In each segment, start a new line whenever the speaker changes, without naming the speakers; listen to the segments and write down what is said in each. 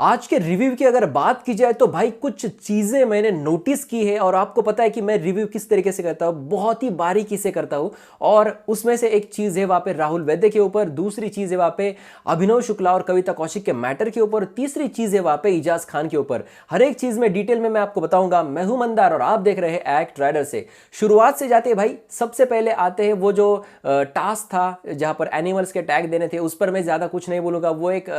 आज के रिव्यू की अगर बात की जाए तो भाई कुछ चीज़ें मैंने नोटिस की है और आपको पता है कि मैं रिव्यू किस तरीके से करता हूँ, बहुत ही बारीकी से करता हूँ। और उसमें से एक चीज़ है वहाँ पे राहुल वैद्य के ऊपर, दूसरी चीज़ है वहाँ पे अभिनव शुक्ला और कविता कौशिक के मैटर के ऊपर, तीसरी चीज़ है वहाँ पे इजाज खान के ऊपर। हर एक चीज़ में डिटेल में मैं आपको बताऊंगा। मैं हूं मंदार और आप देख रहे हैं एक्ट राइडर से। शुरुआत से जाते हैं भाई, सबसे पहले आते हैं वो जो टास्क था जहाँ पर एनिमल्स के टैग देने थे, उस पर मैं ज़्यादा कुछ नहीं बोलूँगा। वो एक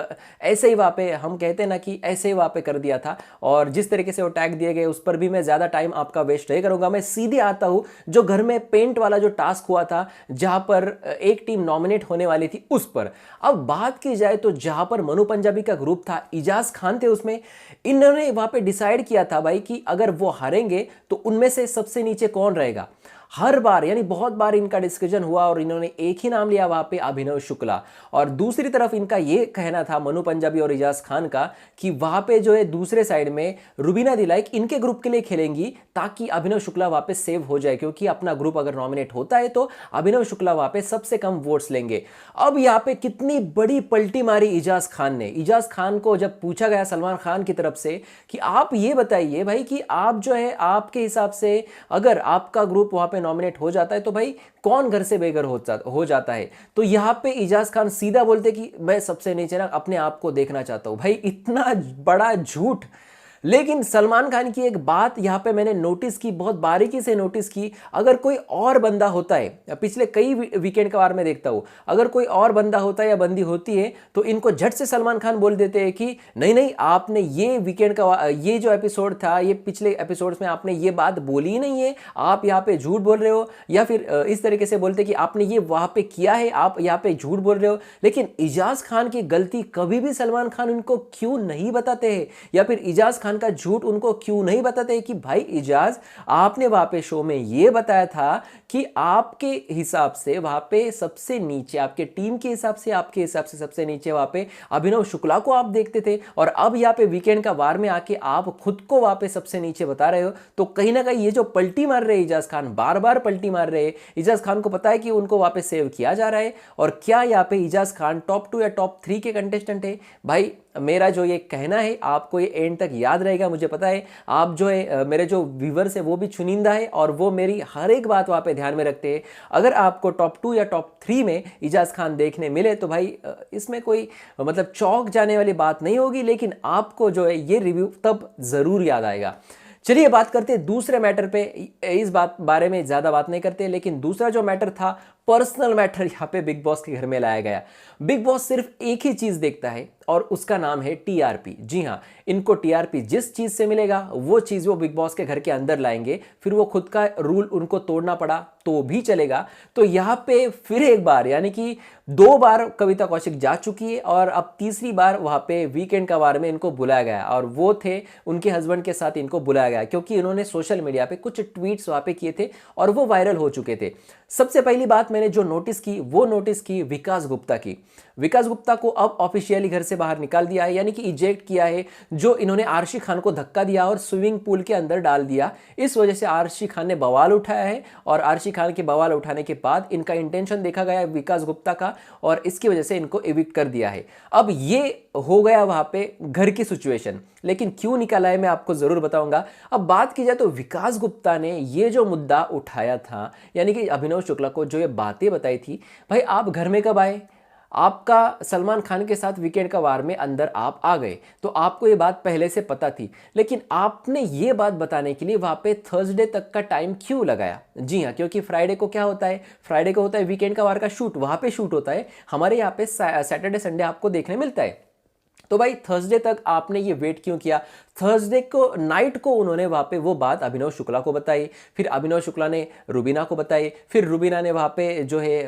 ऐसे ही वहाँ पे हम कहते हैं ना कि ऐसे ही वहाँ पे कर दिया था, और जिस तरीके से वो टैग दिए गए उस पर भी मैं ज़्यादा टाइम आपका वेस्ट नहीं करूँगा। मैं सीधे आता हूँ जो घर में पेंट वाला जो टास्क हुआ था, जहाँ पर एक टीम नॉमिनेट होने वाली थी, उस पर। अब बात की जाए तो जहाँ पर मनु पंजाबी का ग्रुप था, इजाज खान थे उसमें, इन्होंने वहाँ पे डिसाइड किया था भाई कि अगर वो हारेंगे तो उनमें से सबसे नीचे कौन रहेगा। हर बार यानी बहुत बार इनका डिस्कशन हुआ और इन्होंने एक ही नाम लिया वहां पे, अभिनव शुक्ला। और दूसरी तरफ इनका ये कहना था मनु पंजाबी और इजाज खान का कि वहां पे जो है दूसरे साइड में रुबीना दिलाइक इनके ग्रुप के लिए खेलेंगी ताकि अभिनव शुक्ला वहां पे सेव हो जाए, क्योंकि अपना ग्रुप अगर नॉमिनेट होता है तो अभिनव शुक्ला वहां पे सबसे कम वोट्स लेंगे। अब यहाँ पे कितनी बड़ी पलटी मारी इजाज खान ने। इजाज खान को जब पूछा गया सलमान खान की तरफ से कि आप ये बताइए भाई कि आप जो है आपके हिसाब से अगर आपका ग्रुप वहां पे नॉमिनेट हो जाता है तो भाई कौन घर से बेघर हो जाता है, तो यहां पे इजाज खान सीधा बोलते कि मैं सबसे नीचे ना अपने आप को देखना चाहता हूं। भाई इतना बड़ा झूठ। लेकिन सलमान खान की एक बात यहां पे मैंने नोटिस की, बहुत बारीकी से नोटिस की। अगर कोई और बंदा होता है, पिछले कई वीकेंड का बार में देखता हूं, अगर कोई और बंदा होता है या बंदी होती है तो इनको झट से सलमान खान बोल देते हैं कि नहीं नहीं, आपने ये वीकेंड का ये जो एपिसोड था, ये पिछले एपिसोड्स में आपने ये बात बोली ही नहीं है, आप यहाँ पे झूठ बोल रहे हो। या फिर इस तरीके से बोलते कि आपने ये वहां पे किया है, आप यहाँ पे झूठ बोल रहे हो। लेकिन इजाज खान की गलती कभी भी सलमान खान उनको क्यों नहीं बताते हैं, या फिर इजाज खान का झूठ उनको क्यों नहीं बताते कि भाई इजाज, आपने वहां पे शो में यह बताया था कि आपके हिसाब से वहां पे सबसे नीचे, आपके टीम के हिसाब से, आपके हिसाब से सबसे नीचे वहां पे अभिनव शुक्ला को आप देखते थे, और अब यहाँ पे वीकेंड का वार में आके आप खुद को वहां पे सबसे नीचे बता रहे हो। तो कहीं ना कहीं ये जो पलटी मार रहे हैं इजाज खान, बार बार पलटी मार रहे हैं, इजाज खान को पता है कि उनको वहां पे सेव किया जा रहा है। और क्या यहाँ पे इजाज खान टॉप 2 या टॉप 3 के कंटेस्टेंट है? भाई मेरा जो ये कहना है आपको ये एंड तक याद रहेगा, मुझे पता है आप जो है मेरे जो व्यूवर्स है वो भी चुनिंदा है और वो मेरी हर एक बात वहाँ पे ध्यान में रखते हैं। अगर आपको टॉप 2 या टॉप 3 में इजाज खान देखने मिले तो भाई इसमें कोई मतलब चौंक जाने वाली बात नहीं होगी, लेकिन आपको जो है ये रिव्यू तब जरूर याद आएगा। चलिए बात करते हैं दूसरे मैटर पे। इस बात बारे में ज्यादा बात नहीं करते, लेकिन दूसरा जो मैटर था, पर्सनल मैटर, यहाँ पे बिग बॉस के घर में लाया गया। बिग बॉस सिर्फ एक ही चीज देखता है और उसका नाम है टीआरपी। जी हाँ, इनको टीआरपी जिस चीज से मिलेगा वो चीज वो बिग बॉस के घर के अंदर लाएंगे, फिर वो खुद का रूल उनको तोड़ना पड़ा तो भी चलेगा। तो यहाँ पे फिर एक बार, यानी कि 2 बार कविता कौशिक जा चुकी है और अब तीसरी बार वहां पे वीकेंड का वार में इनको बुलाया गया, और वो थे उनके हस्बैंड के साथ इनको बुलाया गया क्योंकि इन्होंने सोशल मीडिया पे कुछ ट्वीट्स वहां पे किए थे और वो वायरल हो चुके थे। सबसे पहली बात मैंने जो नोटिस की वो नोटिस की विकास गुप्ता की। विकास गुप्ता को अब ऑफिशियली घर से बाहर निकाल दिया है, यानी कि इजेक्ट किया है। जो इन्होंने आरशी खान को धक्का दिया और स्विमिंग पूल के अंदर डाल दिया, इस वजह से आरशी खान ने बवाल उठाया है, और आरशी खान के बवाल उठाने के बाद इनका इंटेंशन देखा गया विकास गुप्ता का, और इसकी वजह से इनको एविक्ट कर दिया है। अब ये हो गया वहां पे घर की सिचुएशन, लेकिन क्यों निकाला है मैं आपको जरूर बताऊंगा। अब बात की जाए तो विकास गुप्ता ने ये जो मुद्दा उठाया था, यानी कि अभिनव शुक्ला को जो ये बातें बताई थी, भाई आप घर में कब आए, आपका सलमान खान के साथ वीकेंड का वार में अंदर आप आ गए, तो आपको ये बात पहले से पता थी, लेकिन आपने ये बात बताने के लिए वहां पे थर्सडे तक का टाइम क्यों लगाया? जी हाँ, क्योंकि फ्राइडे को क्या होता है, फ्राइडे को होता है वीकेंड का वार का शूट, वहां पे शूट होता है। हमारे यहाँ पे सैटरडे संडे आपको देखने मिलता है। तो भाई थर्सडे तक आपने ये वेट क्यों किया? थर्सडे को नाइट को उन्होंने वहां पे वो बात अभिनव शुक्ला को बताई, फिर अभिनव शुक्ला ने रुबीना को बताई, फिर रुबीना ने वहां पे जो है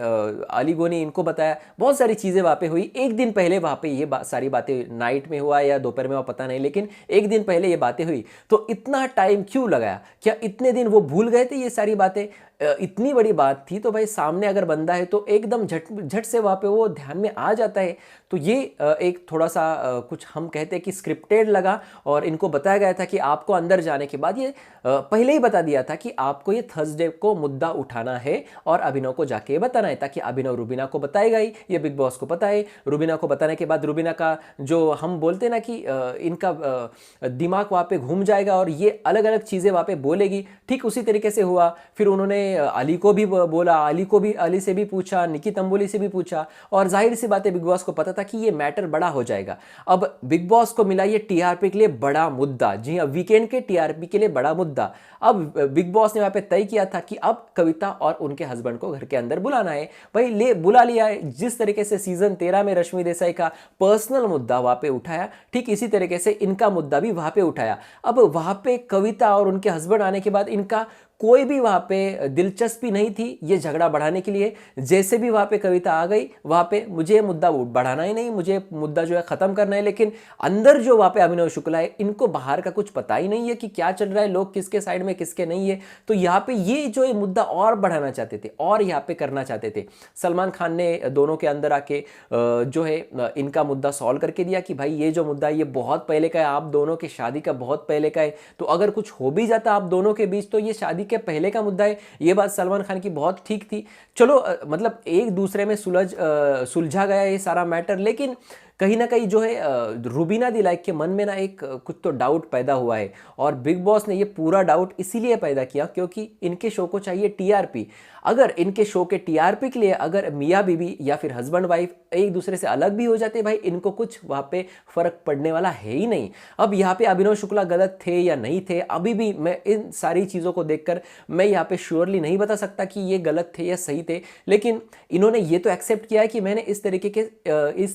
अली गोनी इनको बताया। बहुत सारी चीजें वहां पे हुई। एक दिन पहले वहां पे ये सारी बातें नाइट में हुआ या दोपहर में हुआ पता नहीं, लेकिन एक दिन पहले ये बातें हुई। तो इतना टाइम क्यों लगाया? क्या इतने दिन वो भूल गए थे ये सारी बातें? इतनी बड़ी बात थी, तो भाई सामने अगर बंदा है तो एकदम झट झट से वहाँ पे वो ध्यान में आ जाता है। तो ये एक थोड़ा सा कुछ हम कहते हैं कि स्क्रिप्टेड लगा, और इनको बताया गया था कि आपको अंदर जाने के बाद ये पहले ही बता दिया था कि आपको ये थर्सडे को मुद्दा उठाना है और अभिनव को जाके बताना है, ताकि अभिनव रुबीना को बताएगा ही, ये बिग बॉस को पता है। रुबीना को बताने के बाद रुबीना का जो हम बोलते हैं ना कि इनका दिमाग वहाँ पे घूम जाएगा और ये अलग अलग चीज़ें वहाँ पे बोलेगी। ठीक उसी तरीके से हुआ। फिर उन्होंने अली को भी बोला, अली से भी पूछा, निकी तंबोली से भी पूछा, और जाहिर सी बात है बिग बॉस को पता था कि ये मैटर बड़ा हो जाएगा। अब बिग बॉस को मिला ये टीआरपी के लिए बड़ा मुद्दा, जी हाँ, वीकेंड के टीआरपी के लिए बड़ा मुद्दा। अब बिग बॉस ने वहाँ पे तय किया था कि अब कविता और उनके हस्बैंड को घर के अंदर बुलाना है। भाई बुला लिया है। जिस तरीके से सीजन 13 में रश्मि देसाई का पर्सनल मुद्दा वहाँ पे उठाया, ठीक इसी तरीके से इनका मुद्दा भी वहाँ पे उठाया। अब वहाँ पे कविता और उनके हस्बैंड आने के बाद इनका कोई भी वहाँ पे दिलचस्पी नहीं थी ये झगड़ा बढ़ाने के लिए। जैसे भी वहाँ पे कविता आ गई, वहाँ पे मुझे मुद्दा बढ़ाना ही नहीं, मुझे मुद्दा जो है ख़त्म करना है। लेकिन अंदर जो वहाँ पे अभिनव शुक्ला है, इनको बाहर का कुछ पता ही नहीं है कि क्या चल रहा है, लोग किसके साइड में किसके नहीं है। तो यहाँ पे ये जो है मुद्दा और बढ़ाना चाहते थे और यहाँ पे करना चाहते थे। सलमान खान ने दोनों के अंदर आके जो है इनका मुद्दा सॉल्व करके दिया कि भाई ये जो मुद्दा है ये बहुत पहले का है, आप दोनों की शादी का बहुत पहले का है। तो अगर कुछ हो भी जाता आप दोनों के बीच तो ये शादी के पहले का मुद्दा है। ये बात सलमान खान की बहुत ठीक थी। चलो मतलब एक दूसरे में सुलझा गया ये सारा मैटर। लेकिन कहीं ना कहीं जो है रुबीना दिलाइक के मन में ना एक कुछ तो डाउट पैदा हुआ है, और बिग बॉस ने ये पूरा डाउट इसीलिए पैदा किया क्योंकि इनके शो को चाहिए टीआरपी। अगर इनके शो के टीआरपी के लिए अगर मियाँ बीवी या फिर हस्बैंड वाइफ एक दूसरे से अलग भी हो जाते, भाई इनको कुछ वहाँ पे फर्क पड़ने वाला है ही नहीं। अब यहाँ पे अभिनव शुक्ला गलत थे या नहीं थे, अभी भी मैं इन सारी चीज़ों को देखकर मैं यहाँ पे श्योरली नहीं बता सकता कि ये गलत थे या सही थे। लेकिन इन्होंने ये तो एक्सेप्ट किया है कि मैंने इस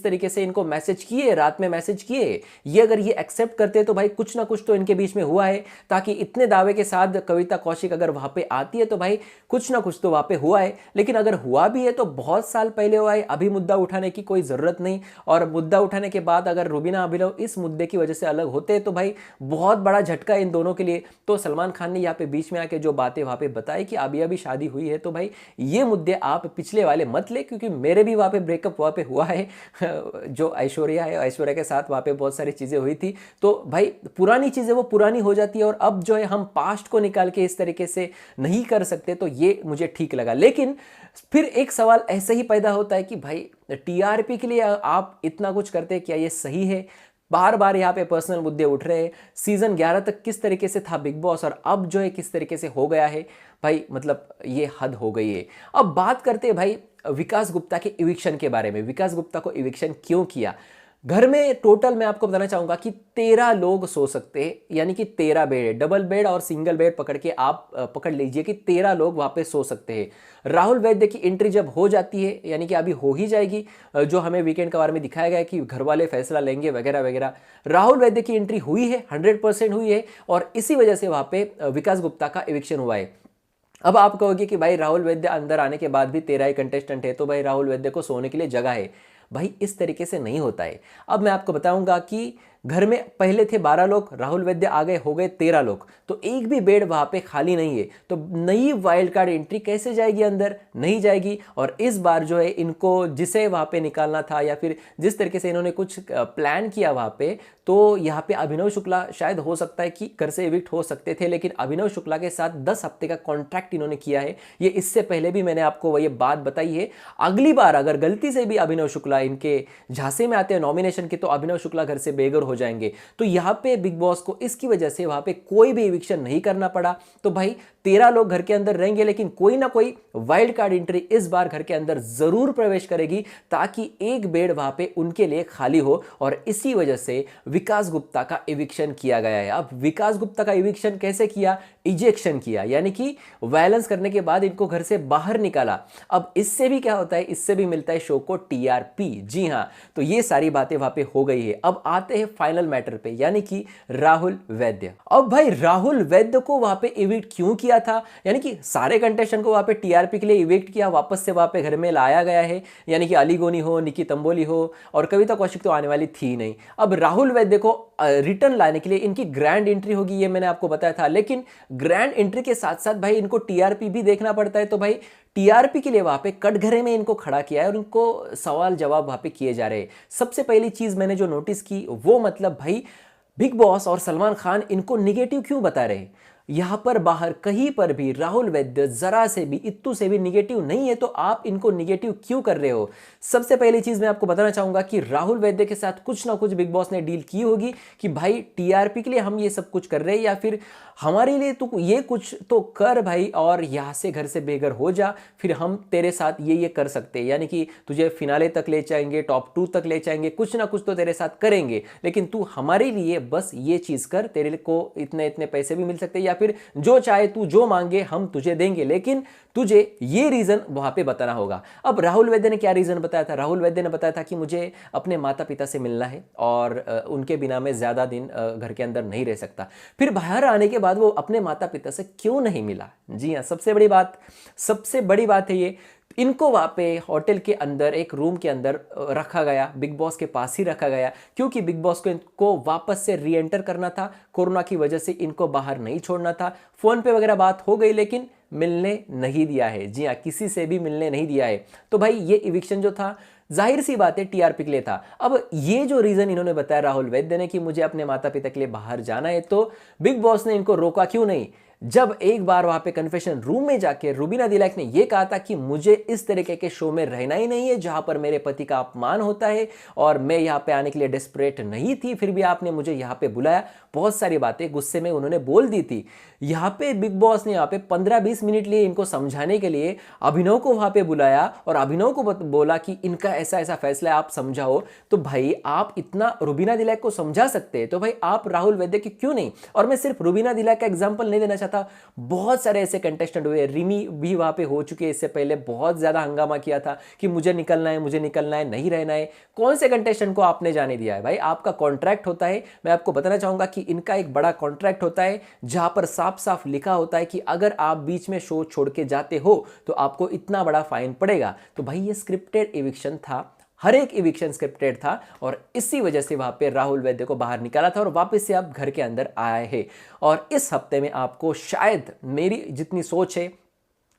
तरीके से इनको मैसेज किए, रात में मैसेज किए। ये अगर ये एक्सेप्ट करते तो भाई कुछ ना कुछ तो इनके बीच में हुआ है, ताकि इतने दावे के साथ कविता कौशिक अगर वहाँ पे आती है तो भाई कुछ ना कुछ तो वहाँ पे हुआ है। लेकिन अगर हुआ भी है तो बहुत साल पहले हुआ है, अभी मुद्दा उठाने की कोई ज़रूरत नहीं। और मुद्दा उठाने के बाद अगर रुबीना अभिनव इस मुद्दे की वजह से अलग होते तो भाई बहुत बड़ा झटका इन दोनों के लिए। तो सलमान खान ने यहाँ पे बीच में आके जो बातें वहाँ पे बताई कि अभी अभी शादी हुई है, तो भाई ये मुद्दे आप पिछले वाले मत ले, क्योंकि मेरे भी वहाँ पे ब्रेकअप वहाँ पे हुआ है जो ऐश्वर्या है, ऐश्वर्या के साथ वहाँ पे बहुत सारी चीज़ें हुई थी। तो भाई पुरानी चीज़ें वो पुरानी हो जाती है, और अब जो है हम पास्ट को निकाल के इस तरीके से नहीं कर सकते। तो ये मुझे ठीक लगा। लेकिन फिर एक सवाल ऐसे ही पैदा होता है कि भाई टीआरपी के लिए आप इतना कुछ करते, क्या ये सही है? बार बार यहाँ पे पर्सनल मुद्दे उठ रहे हैं। सीजन 11 तक किस तरीके से था बिग बॉस, और अब जो है किस तरीके से हो गया है, भाई मतलब ये हद हो गई है। अब बात करते हैं भाई विकास गुप्ता के इविक्शन के बारे में। विकास गुप्ता को इविक्शन क्यों किया? घर में टोटल मैं आपको बताना चाहूंगा कि 13 लोग सो सकते हैं, यानी कि 13 बेड है। डबल बेड और सिंगल बेड पकड़ के आप पकड़ लीजिए कि 13 लोग वहां पे सो सकते हैं। राहुल वैद्य की एंट्री जब हो जाती है, यानी कि अभी हो ही जाएगी, जो हमें वीकेंड के बारे में दिखाया गया है कि घर वाले फैसला लेंगे वगैरह वगैरह। राहुल वैद्य की एंट्री हुई है, 100% हुई है, और इसी वजह से वहां पे विकास गुप्ता का इविक्शन हुआ है। अब आप कहोगे कि भाई राहुल वैद्य अंदर आने के बाद भी 13 ही कंटेस्टेंट है, तो भाई राहुल वैद्य को सोने के लिए जगह है। भाई इस तरीके से नहीं होता है। अब मैं आपको बताऊंगा कि घर में पहले थे 12 लोग, राहुल वैद्य आ गए, हो गए 13 लोग, तो एक भी बेड वहां पे खाली नहीं है। तो नई वाइल्ड कार्ड एंट्री कैसे जाएगी अंदर? नहीं जाएगी। और इस बार जो है इनको जिसे वहां पे निकालना था, या फिर जिस तरीके से इन्होंने कुछ प्लान किया वहां पे, तो यहाँ पे अभिनव शुक्ला शायद हो सकता है कि घर से इविक्ट हो सकते थे, लेकिन अभिनव शुक्ला के साथ 10 हफ्ते का कॉन्ट्रैक्ट इन्होंने किया है। ये इससे पहले भी मैंने आपको ये बात बताई है। अगली बार अगर गलती से भी अभिनव शुक्ला इनके झांसे में आते हैं नॉमिनेशन के, तो अभिनव शुक्ला घर से बेघर हो जाएंगे। तो यहाँ पे बिग बॉस को इसकी वजह से वहां पे कोई भी इविक्शन नहीं करना पड़ा। तो भाई 13 लोग घर के अंदर रहेंगे, लेकिन कोई ना कोई वाइल्ड कार्ड एंट्री इस बार घर के अंदर जरूर प्रवेश करेगी, ताकि एक बेड वहां पे उनके लिए खाली हो। और इसी वजह से विकास गुप्ता का इविक्शन किया गया है। अब विकास गुप्ता का इविक्शन कैसे किया? इजेक्शन किया, यानी कि वायलेंस करने के बाद इनको घर से बाहर निकाला। अब इससे भी क्या होता है? इससे भी मिलता है शो को टीआरपी। जी हां, तो ये सारी बातें वहां पे हो गई है। अब आते हैं फाइनल मैटर पे, यानी कि राहुल वैद्य। अब भाई राहुल वैद्य को वहां पे इविक्ट क्यों किया था, यानी कि सारे कंटेस्टेंट को वहां पे टीआरपी के लिए इविक्ट किया, वापस से वहां पे घर में लाया गया है, यानी कि अली गोनी हो, निकी तंबोली हो और कविता कौशिक तो आने वाली थी नहीं। अब राहुल वैद्य को रिटर्न लाने के लिए इनकी ग्रैंड एंट्री होगी, ये मैंने आपको बताया था, लेकिन ग्रैंड एंट्री के साथ साथ भाई इनको टीआरपी भी देखना पड़ता है। तो भाई टीआरपी के लिए वहां पे कटघरे में इनको खड़ा किया है और इनको सवाल जवाब वहां पे किए जा रहे हैं। सबसे पहली चीज मैंने जो नोटिस की वो मतलब भाई बिग बॉस और सलमान खान इनको निगेटिव क्यों बता रहे हैं। यहां पर बाहर कहीं पर भी राहुल वैद्य जरा से भी इत्तू से भी निगेटिव नहीं है, तो आप इनको निगेटिव क्यों कर रहे हो। सबसे पहली चीज मैं आपको बताना चाहूंगा कि राहुल वैद्य के साथ कुछ ना कुछ बिग बॉस ने डील की होगी कि भाई टीआरपी के लिए हम ये सब कुछ कर रहे हैं, या फिर हमारे लिए तू ये कुछ तो कर भाई और यहां से घर से बेघर हो जा, फिर हम तेरे साथ ये कर सकते हैं, यानी कि तुझे फिनाले तक ले जाएंगे, टॉप 2 तक ले जाएंगे, कुछ ना कुछ तो तेरे साथ करेंगे, लेकिन तू हमारे लिए बस ये चीज कर, तेरे को इतने इतने पैसे भी मिल सकते हैं, या फिर जो चाहे तू जो मांगे हम तुझे देंगे, लेकिन तुझे ये रीजन वहां पे बताना होगा। अब राहुल वैद्य ने क्या रीजन बताया था, राहुल वैद्य ने बताया था कि मुझे अपने माता पिता से मिलना है और उनके बिना मैं ज्यादा दिन घर के अंदर नहीं रह सकता। फिर बाहर आने के बाद वो अपने माता पिता से क्यों नहीं मिला। जी हाँ, सबसे बड़ी बात है ये, इनको वहां पे होटल के अंदर एक रूम के अंदर रखा गया, बिग बॉस के पास ही रखा गया, क्योंकि बिग बॉस को इनको वापस से री एंटर करना था, कोरोना की वजह से इनको बाहर नहीं छोड़ना था। फोन पे वगैरह बात हो गई लेकिन मिलने नहीं दिया है। जी हाँ, किसी से भी मिलने नहीं दिया है। तो भाई ये इविक्शन जो था जाहिर सी बात है टीआरपी के लिए था। अब ये जो रीजन इन्होंने बताया राहुल वैद्य ने कि मुझे अपने माता पिता के लिए बाहर जाना है, तो बिग बॉस ने इनको रोका क्यों नहीं। जब एक बार वहां पे कन्फेशन रूम में जाके रुबीना दिलैक ने यह कहा था कि मुझे इस तरीके के शो में रहना ही नहीं है जहां पर मेरे पति का अपमान होता है और मैं यहां पे आने के लिए डेस्परेट नहीं थी, फिर भी आपने मुझे यहां पे बुलाया, बहुत सारी बातें गुस्से में उन्होंने बोल दी थी। यहां पे बिग बॉस ने यहां पे 15-20 मिनट लिए इनको समझाने के लिए अभिनव को वहां पे बुलाया और अभिनव को बोला कि इनका ऐसा ऐसा फैसला है, आप समझाओ। तो भाई आप इतना रुबीना दिलैक को समझा सकते हैं, तो भाई आप राहुल वैद्य की क्यों नहीं। और मैं सिर्फ रुबीना दिलैक का एग्जाम्पल नहीं देना चाहता, बहुत सारे ऐसे कंटेस्टेंट हुए, रिमी भी वहां पे हो चुके हैं, इससे पहले बहुत ज्यादा हंगामा किया था कि मुझे निकलना है, नहीं रहना है। कौन से कंटेस्टेंट को आपने जाने दिया है। भाई आपका कॉन्ट्रैक्ट होता है, मैं आपको बताना चाहूंगा कि इनका एक बड़ा कॉन्ट्रैक्ट होता है जहां पर साफ साफ लिखा होता है कि अगर आप बीच में शो छोड़ के जाते हो तो आपको इतना बड़ा फाइन पड़ेगा। तो भाई ये स्क्रिप्टेड इविक्शन था, हर एक इविक्शन स्क्रिप्टेड था और इसी वजह से वहां पे राहुल वैद्य को बाहर निकाला था और वापस से आप घर के अंदर आए हैं। और इस हफ्ते में आपको शायद, मेरी जितनी सोच है,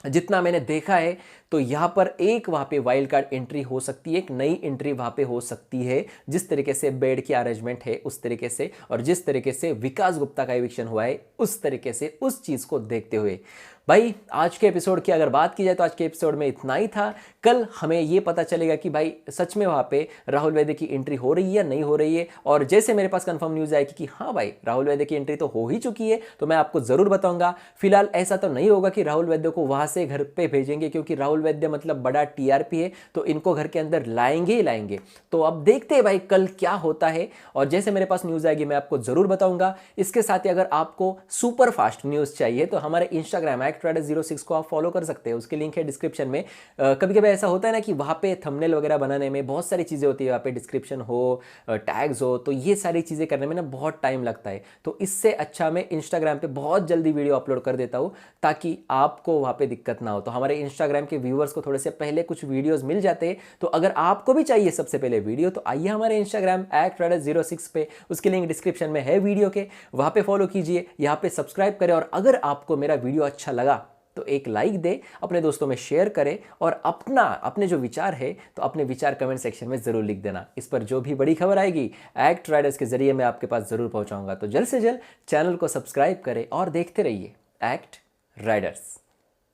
जितना मैंने देखा है, तो यहां पर एक वहां पे वाइल्ड कार्ड एंट्री हो सकती है, एक नई एंट्री वहां पे हो सकती है। जिस तरीके से बेड की अरेंजमेंट है उस तरीके से, और जिस तरीके से विकास गुप्ता का इविक्शन हुआ है उस तरीके से, उस चीज को देखते हुए भाई आज के एपिसोड की अगर बात की जाए तो आज के एपिसोड में इतना ही था। कल हमें यह पता चलेगा कि भाई सच में वहां पे राहुल वैद्य की एंट्री हो रही है या नहीं हो रही है। और जैसे मेरे पास कंफर्म न्यूज आएगी कि हाँ भाई राहुल वैद्य की एंट्री तो हो ही चुकी है, तो मैं आपको जरूर बताऊंगा। फिलहाल ऐसा तो नहीं होगा कि राहुल वैद्य को वहां से घर पे भेजेंगे, क्योंकि राहुल वैद्य मतलब बड़ा टीआरपी है, तो इनको घर के अंदर लाएंगे ही लाएंगे। तो अब देखते हैं भाई कल क्या होता है, और जैसे मेरे पास न्यूज आएगी मैं आपको जरूर बताऊंगा। इसके साथ ही अगर आपको सुपर फास्ट न्यूज चाहिए तो हमारे इंस्टाग्राम @Raider06 को आप फॉलो कर सकते हैं, उसके लिंक है डिस्क्रिप्शन में। कभी कभी ऐसा होता है ना कि वहां पे थंबनेल वगैरह बनाने में बहुत सारी चीजें होती है, वहां पे डिस्क्रिप्शन हो, टैग्स हो, तो ये सारी चीजें करने में ना बहुत टाइम लगता है। तो इससे अच्छा मैं इंस्टाग्राम पे बहुत जल्दी वीडियो अपलोड कर देता हूं ताकि आपको वहां पे दिक्कत ना हो। तो हमारे इंस्टाग्राम के व्यूअर्स को थोड़े से पहले कुछ वीडियोस मिल जाते हैं, तो अगर आपको भी चाहिए सबसे पहले वीडियो तो आइए हमारे इंस्टाग्राम @Raider06 पे, उसके लिंक डिस्क्रिप्शन में है वीडियो के, वहां पे फॉलो कीजिए, यहाँ पे सब्सक्राइब करें। और अगर आपको मेरा वीडियो अच्छा लगा तो एक लाइक दे, अपने दोस्तों में शेयर करें, और अपने जो विचार है तो अपने विचार कमेंट सेक्शन में जरूर लिख देना। इस पर जो भी बड़ी खबर आएगी एक्ट राइडर्स के जरिए मैं आपके पास जरूर पहुंचाऊंगा। तो जल्द से जल्द चैनल को सब्सक्राइब करें और देखते रहिए एक्ट राइडर्स।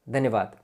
धन्यवाद।